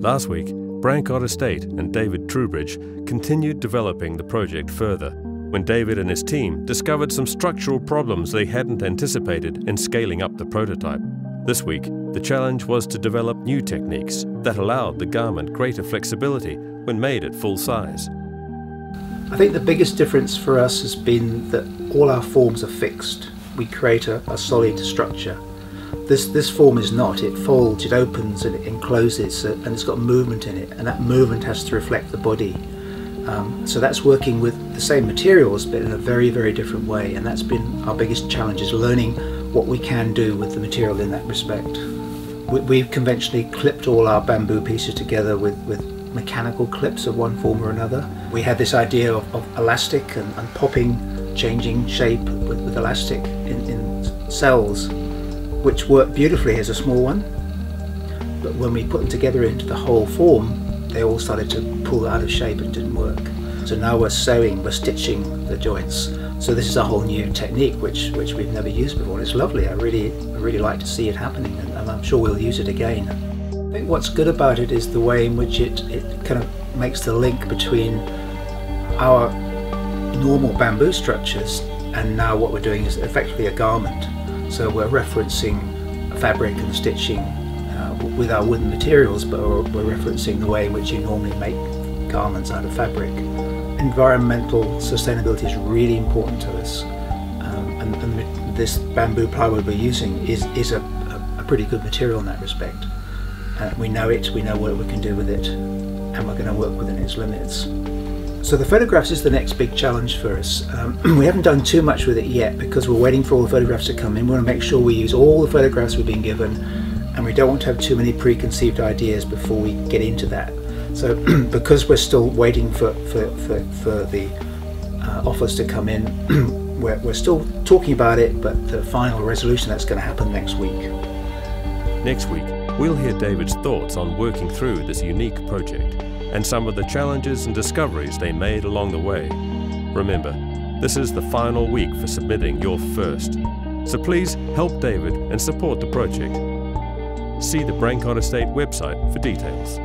Last week, Brancott Estate and David Trowbridge continued developing the project further, when David and his team discovered some structural problems they hadn't anticipated in scaling up the prototype. This week, the challenge was to develop new techniques that allowed the garment greater flexibility when made at full size. I think the biggest difference for us has been that all our forms are fixed. We create a solid structure. This form is not. It folds, it opens, and it encloses, and it's got movement in it, and that movement has to reflect the body. So that's working with the same materials but in a very, very different way, and that's been our biggest challenge, is learning what we can do with the material in that respect. We've conventionally clipped all our bamboo pieces together with mechanical clips of one form or another. We had this idea of elastic and popping, changing shape with elastic in cells, which worked beautifully as a small one, but when we put them together into the whole form, they all started to pull out of shape and didn't work. So now we're sewing, we're stitching the joints. So this is a whole new technique which we've never used before, and it's lovely. I really like to see it happening, and I'm sure we'll use it again. I think what's good about it is the way in which it kind of makes the link between our normal bamboo structures and now what we're doing is effectively a garment. So we're referencing fabric and stitching with our wooden materials, but we're referencing the way in which you normally make garments out of fabric. Environmental sustainability is really important to us, and this bamboo plywood we're using is a pretty good material in that respect. We know it, we know what we can do with it, and we're going to work within its limits. So the photographs is the next big challenge for us. We haven't done too much with it yet because we're waiting for all the photographs to come in. We want to make sure we use all the photographs we've been given, and we don't want to have too many preconceived ideas before we get into that. So because we're still waiting for the offers to come in, we're still talking about it, but the final resolution, that's going to happen next week. Next week, we'll hear David's thoughts on working through this unique project and some of the challenges and discoveries they made along the way. Remember, this is the final week for submitting your first, so please help David and support the project. See the Brancott Estate website for details.